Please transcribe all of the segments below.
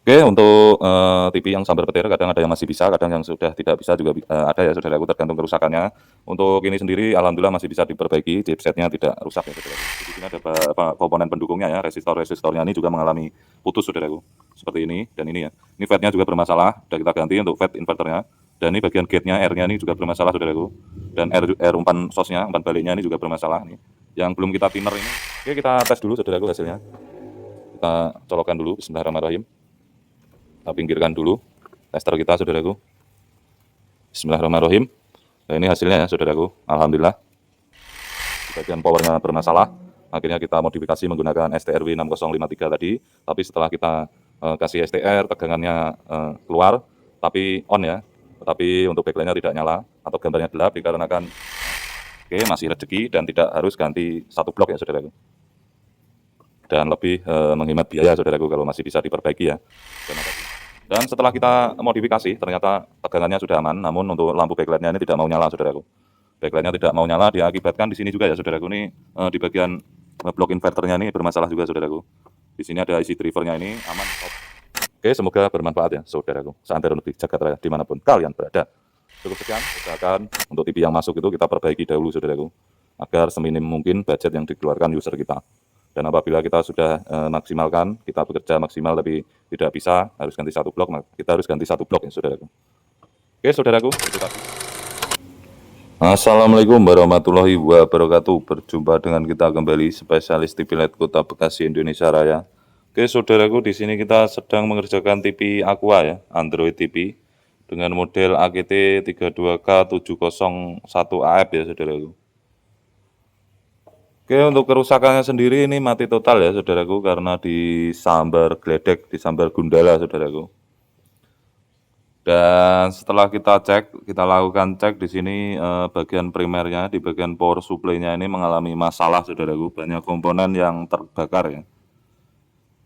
Oke, untuk, TV yang sambar petir kadang ada yang masih bisa, kadang yang sudah tidak bisa juga ada ya saudaraku, tergantung kerusakannya. Untuk ini sendiri alhamdulillah masih bisa diperbaiki, chipset-nya tidak rusak ya saudaraku. Di sini ada komponen pendukungnya ya, resistor-resistornya ini juga mengalami putus saudaraku, seperti ini dan ini ya. Ini FET-nya juga bermasalah, sudah kita ganti untuk FET inverternya, dan ini bagian gate-nya, R-nya ini juga bermasalah saudaraku, dan R umpan sos-nya, umpan baliknya ini juga bermasalah nih, yang belum kita thinner ini. Oke, kita tes dulu saudaraku hasilnya. Kita colokkan dulu, bismillahirrahmanirrahim. Kita pinggirkan dulu tester kita saudaraku. Bismillahirrahmanirrahim. Nah, ini hasilnya ya saudaraku, alhamdulillah. Di bagian powernya bermasalah, akhirnya kita modifikasi menggunakan STRW 6053 tadi, tapi setelah kita kasih STR, tegangannya keluar tapi on ya, tetapi untuk backlight-nya tidak nyala atau gambarnya gelap dikarenakan oke masih rezeki dan tidak harus ganti satu blok ya saudaraku, dan lebih menghemat biaya saudaraku kalau masih bisa diperbaiki ya. Dan setelah kita modifikasi, ternyata tegangannya sudah aman, namun untuk lampu backlight-nya ini tidak mau nyala, saudaraku. Backlight-nya tidak mau nyala, diakibatkan di sini juga ya, saudaraku. Ini di bagian blok inverternya ini bermasalah juga, saudaraku. Di sini ada IC driver-nya ini aman. Oke, semoga bermanfaat ya, saudaraku. Seantero negeri jagat raya dimanapun kalian berada. Cukup sekian, usahakan untuk TV yang masuk itu kita perbaiki dahulu, saudaraku, agar seminim mungkin budget yang dikeluarkan user kita. Dan apabila kita sudah maksimalkan, kita bekerja maksimal tapi tidak bisa, harus ganti satu blok, maka kita harus ganti satu blok ya saudaraku. Oke saudaraku, itu tadi. Assalamualaikum warahmatullahi wabarakatuh. Berjumpa dengan kita kembali, spesialis TV LED Kota Bekasi Indonesia Raya. Oke saudaraku, di sini kita sedang mengerjakan TV Aqua ya, Android TV dengan model AGT 32K701AF ya saudaraku. Oke, untuk kerusakannya sendiri ini mati total ya saudaraku, karena disambar geledek, disambar gundala saudaraku. Dan setelah kita lakukan cek di sini bagian primernya, di bagian power supply-nya ini mengalami masalah saudaraku, banyak komponen yang terbakar ya.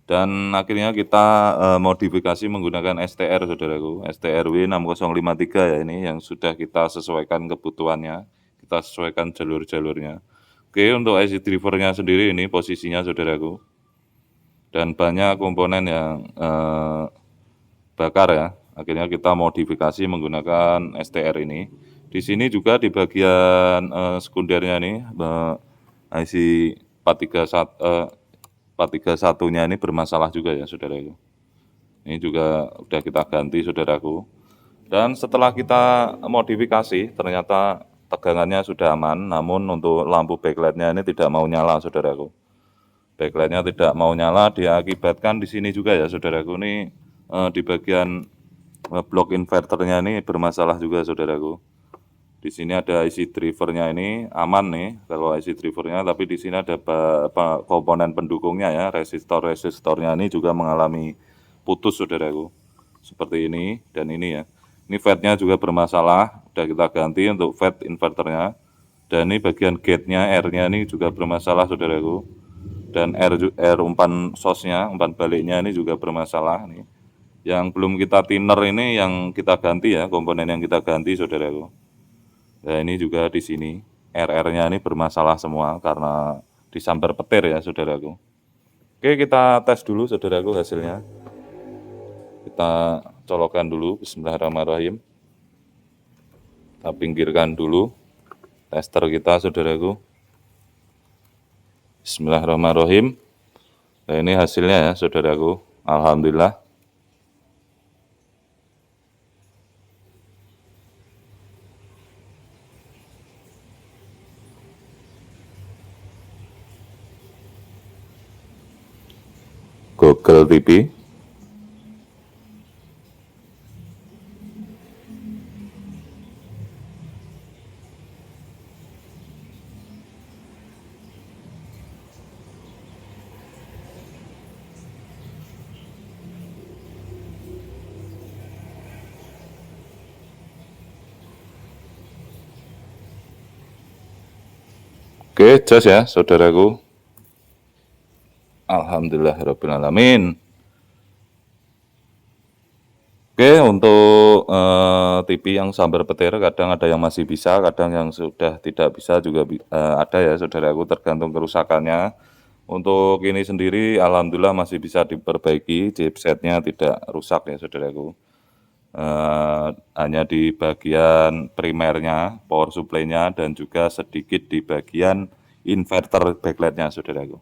Dan akhirnya kita modifikasi menggunakan STR saudaraku, STRW 6053 ya, ini yang sudah kita sesuaikan kebutuhannya, kita sesuaikan jalur-jalurnya. Oke, untuk IC drivernya sendiri ini posisinya saudaraku, dan banyak komponen yang bakar ya. Akhirnya kita modifikasi menggunakan STR ini. Di sini juga di bagian sekundernya ini IC 431-nya ini bermasalah juga ya saudaraku. Ini juga sudah kita ganti saudaraku. Dan setelah kita modifikasi ternyata tegangannya sudah aman, namun untuk lampu backlight-nya ini tidak mau nyala saudaraku. Backlight-nya tidak mau nyala diakibatkan di sini juga ya saudaraku, ini di bagian blok inverternya ini bermasalah juga saudaraku. Di sini ada IC drivernya ini aman nih kalau IC drivernya, tapi di sini ada komponen pendukungnya ya, resistornya ini juga mengalami putus saudaraku. Seperti ini dan ini ya. Ini FET-nya juga bermasalah, sudah kita ganti untuk FET inverternya. Dan ini bagian gate-nya, R-nya ini juga bermasalah saudaraku. Dan R umpan sos-nya, umpan baliknya ini juga bermasalah nih. Yang belum kita thinner ini yang kita ganti ya, komponen yang kita ganti saudaraku. Nah ini juga di sini, RR-nya ini bermasalah semua karena disambar petir ya saudaraku. Oke, kita tes dulu saudaraku hasilnya. Kita colokkan dulu, bismillahirrahmanirrahim. Kita pinggirkan dulu tester kita saudaraku. Bismillahirrahmanirrahim. Nah ini hasilnya ya saudaraku, alhamdulillah. Google TV. Oke, jas ya saudaraku. Alhamdulillahirrabbilalamin. Oke, untuk TV yang sambar petir kadang ada yang masih bisa, kadang yang sudah tidak bisa juga ada ya saudaraku, tergantung kerusakannya. Untuk ini sendiri alhamdulillah masih bisa diperbaiki, chipsetnya tidak rusak ya saudaraku. Hanya di bagian primernya, power supply-nya, dan juga sedikit di bagian inverter backlight-nya saudaraku.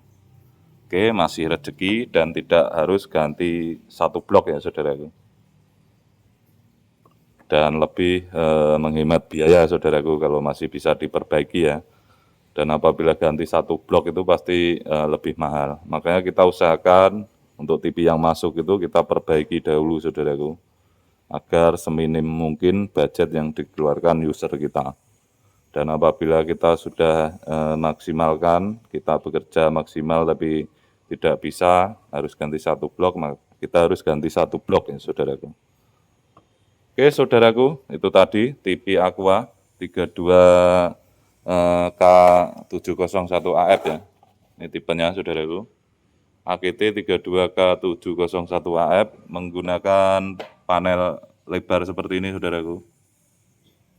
Oke, masih rezeki dan tidak harus ganti satu blok ya saudaraku. Dan lebih menghemat biaya saudaraku kalau masih bisa diperbaiki ya. Dan apabila ganti satu blok itu pasti lebih mahal. Makanya kita usahakan untuk TV yang masuk itu kita perbaiki dahulu saudaraku, agar seminim mungkin budget yang dikeluarkan user kita. Dan apabila kita sudah maksimalkan, kita bekerja maksimal tapi tidak bisa, harus ganti satu blok, maka kita harus ganti satu blok ya saudaraku. Oke saudaraku, itu tadi TV Aqua 32 K701AF ya. Ini tipenya saudaraku. AGT 32K701AF menggunakan panel lebar seperti ini saudaraku.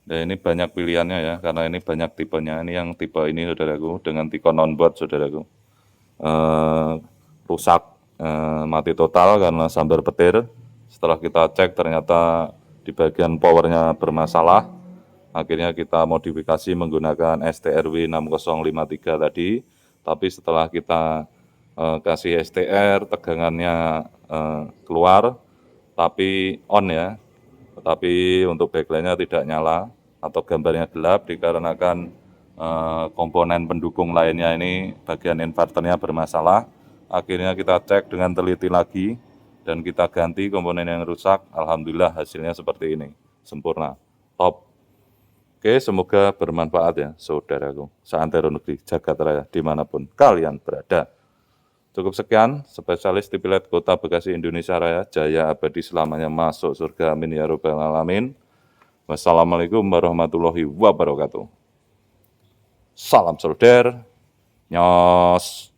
Nah ini banyak pilihannya ya, karena ini banyak tipenya. Ini yang tipe ini saudaraku, dengan Ticon onboard saudaraku. Rusak, mati total karena sambar petir. Setelah kita cek ternyata di bagian powernya bermasalah. Akhirnya kita modifikasi menggunakan STRW 6053 tadi. Tapi setelah kita kasih STR, tegangannya keluar, tapi on ya. Tetapi untuk backlight-nya tidak nyala atau gambarnya gelap dikarenakan komponen pendukung lainnya ini bagian inverternya bermasalah. Akhirnya kita cek dengan teliti lagi dan kita ganti komponen yang rusak. Alhamdulillah hasilnya seperti ini, sempurna, top. Oke, semoga bermanfaat ya saudaraku. Seantero negeri, jagat raya, dimanapun kalian berada. Cukup sekian, spesialis TV LED Kota Bekasi Indonesia Raya, jaya abadi selamanya masuk surga, amin ya robbal alamin. Wassalamualaikum warahmatullahi wabarakatuh. Salam solder, nyos.